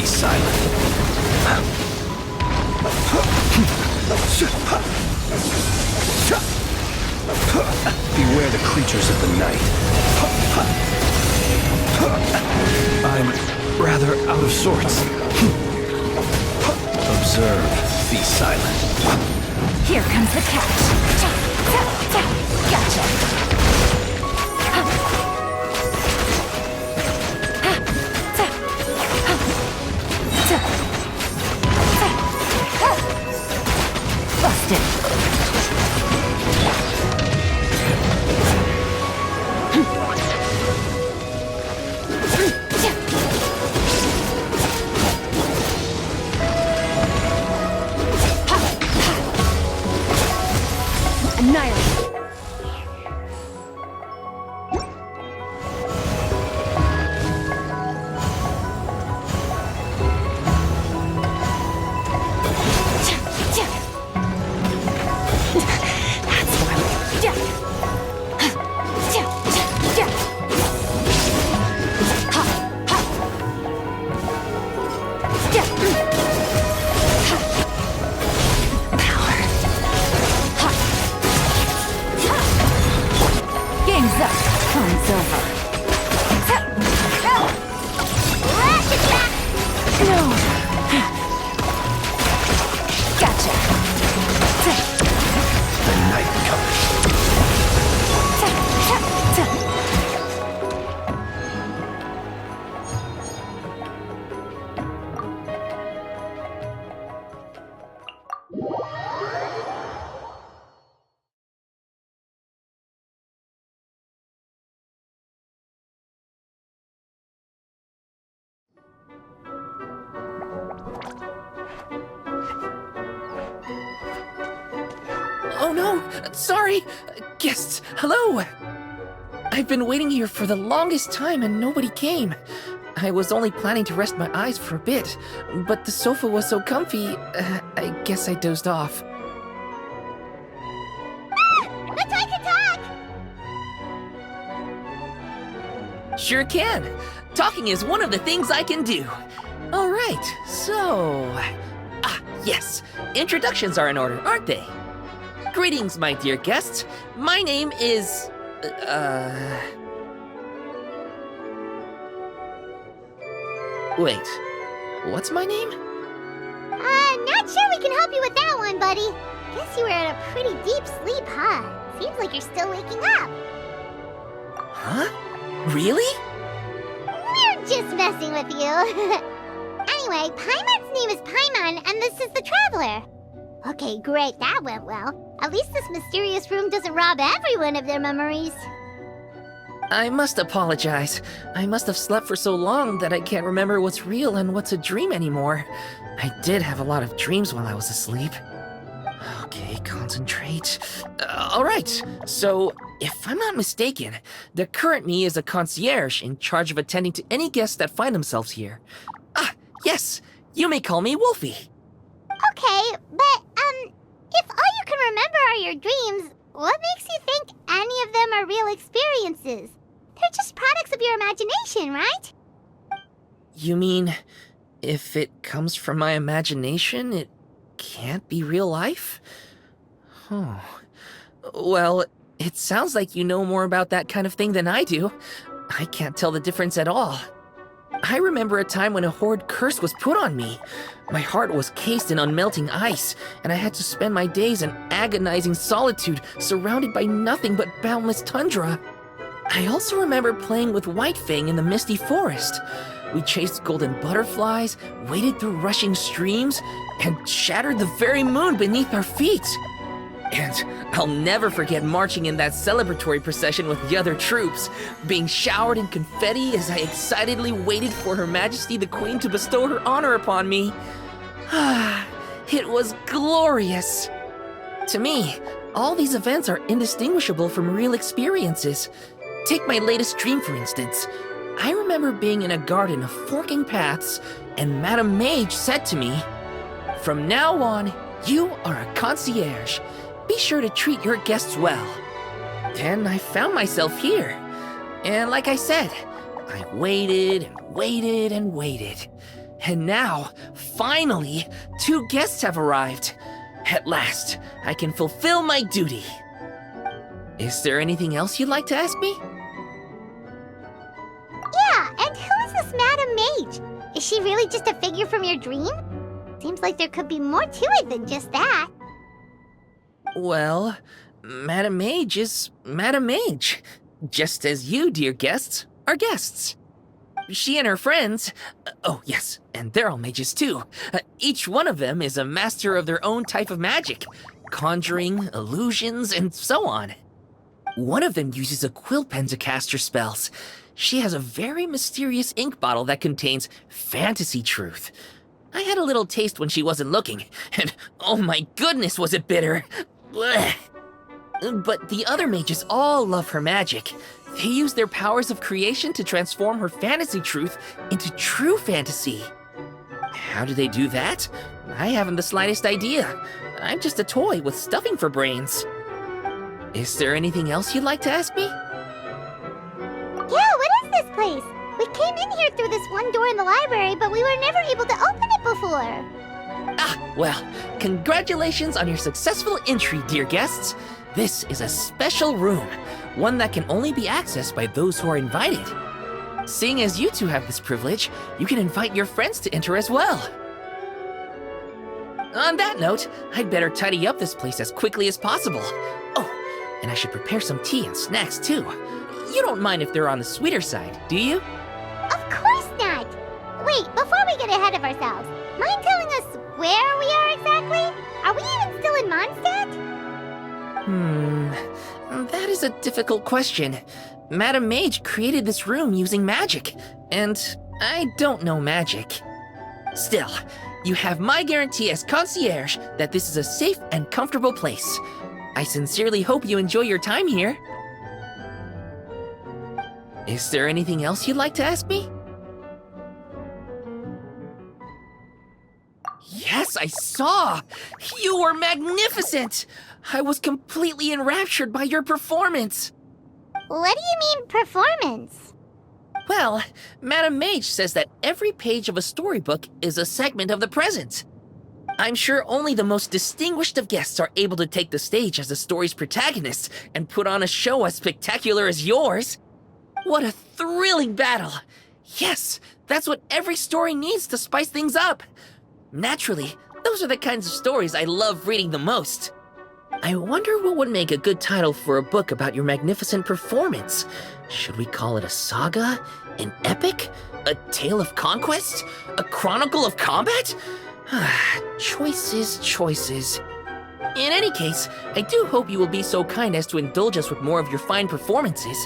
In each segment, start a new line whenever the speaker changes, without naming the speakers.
be silent. Beware the creatures of the night. I'm rather out of sorts. Observe, be silent.
Here comes the catch. Gotcha. Busted. Annihilate. Game's up. Time's over. No. Gotcha.
The night comes.
Oh no! Sorry! Guests, hello! I've been waiting here for the longest time and nobody came. I was only planning to rest my eyes for a bit, but the sofa was so comfy, I guess I dozed off.
Let's take a talk!
Sure can! Talking is one of the things I can do. Alright, so... yes! Introductions are in order, aren't they? Greetings, my dear guests. My name is... Wait, what's my name?
Not sure we can help you with that one, buddy. Guess you were in a pretty deep sleep, huh? Seems like you're still waking up.
Huh? Really?
We're just messing with you. Anyway, Paimon's name is Paimon, and this is the Traveler. Okay, great, that went well. At least this mysterious room doesn't rob everyone of their memories.
I must apologize. I must have slept for so long that I can't remember what's real and what's a dream anymore. I did have a lot of dreams while I was asleep. Okay, concentrate. Alright, so if I'm not mistaken, the current me is a concierge in charge of attending to any guests that find themselves here. Yes, you may call me Wolfie.
Okay, but, if all you can remember are your dreams, what makes you think any of them are real experiences? They're just products of your imagination, right?
You mean, if it comes from my imagination, it can't be real life? Oh. Well, it sounds like you know more about that kind of thing than I do. I can't tell the difference at all. I remember a time when a horrid curse was put on me. My heart was cased in unmelting ice, and I had to spend my days in agonizing solitude, surrounded by nothing but boundless tundra. I also remember playing with Whitefang in the misty forest. We chased golden butterflies, waded through rushing streams, and shattered the very moon beneath our feet. And I'll never forget marching in that celebratory procession with the other troops, being showered in confetti as I excitedly waited for Her Majesty the Queen to bestow her honor upon me. It was glorious. To me, all these events are indistinguishable from real experiences. Take my latest dream, for instance. I remember being in a garden of forking paths, and Madame Mage said to me, "From now on, you are a concierge. Be sure to treat your guests well." Then I found myself here. And like I said, I waited and waited and waited. And now, finally, 2 guests have arrived. At last, I can fulfill my duty. Is there anything else you'd like to ask me?
Yeah, and who is this Madam Mage? Is she really just a figure from your dream? Seems like there could be more to it than just that.
Well, Madam Mage is Madam Mage. Just as you, dear guests, are guests. She and her friends, oh yes, and they're all mages too. Each one of them is a master of their own type of magic. Conjuring, illusions, and so on. One of them uses a quill pen to cast her spells. She has a very mysterious ink bottle that contains fantasy truth. I had a little taste when she wasn't looking, and oh my goodness was it bitter! Blech. But the other mages all love her magic. They use their powers of creation to transform her fantasy truth into true fantasy. How do they do that? I haven't the slightest idea. I'm just a toy with stuffing for brains. Is there anything else you'd like to ask me?
Yeah, what is this place? We came in here through this one door in the library, but we were never able to open it before.
Ah, well, congratulations on your successful entry, dear guests. This is a special room, one that can only be accessed by those who are invited. Seeing as you two have this privilege, you can invite your friends to enter as well. On that note, I'd better tidy up this place as quickly as possible. Oh, and I should prepare some tea and snacks too. You don't mind if they're on the sweeter side, do you?
Of course not! Wait, before we get ahead of ourselves, mind telling us where we are exactly? Are we even still in Mondstadt?
That is a difficult question. Madam Mage created this room using magic, and I don't know magic. Still, you have my guarantee as concierge that this is a safe and comfortable place. I sincerely hope you enjoy your time here. Is there anything else you'd like to ask me? Yes, I saw! You were magnificent! I was completely enraptured by your performance!
What do you mean, performance?
Well, Madam Mage says that every page of a storybook is a segment of the present. I'm sure only the most distinguished of guests are able to take the stage as the story's protagonists and put on a show as spectacular as yours. What a thrilling battle! Yes, that's what every story needs to spice things up. Naturally, those are the kinds of stories I love reading the most. I wonder what would make a good title for a book about your magnificent performance. Should we call it a saga? An epic? A tale of conquest? A chronicle of combat? Choices, choices. In any case, I do hope you will be so kind as to indulge us with more of your fine performances.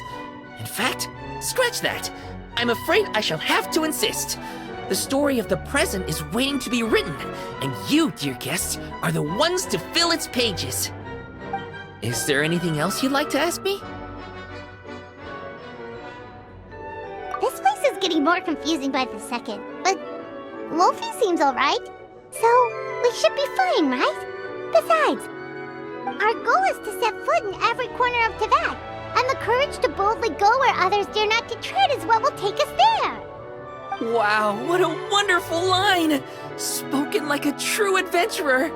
In fact, scratch that. I'm afraid I shall have to insist. The story of the present is waiting to be written, and you, dear guests, are the ones to fill its pages. Is there anything else you'd like to ask me?
This place is getting more confusing by the second, but Wolfie seems alright. So, we should be fine, right? Besides, our goal is to set foot in every corner of Teyvat, and the courage to boldly go where others dare not to tread is what will take us there.
Wow, what a wonderful line! Spoken like a true adventurer!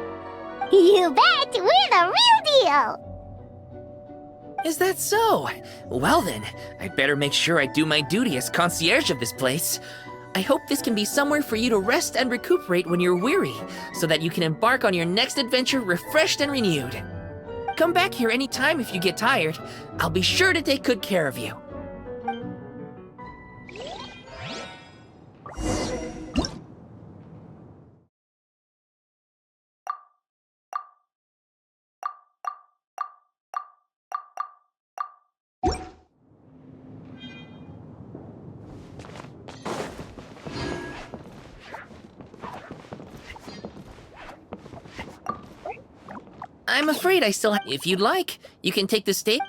You bet! We're the real deal!
Is that so? Well then, I'd better make sure I do my duty as concierge of this place. I hope this can be somewhere for you to rest and recuperate when you're weary, so that you can embark on your next adventure refreshed and renewed. Come back here anytime if you get tired. I'll be sure to take good care of you. I'm afraid I still have... If you'd like, you can take the stage...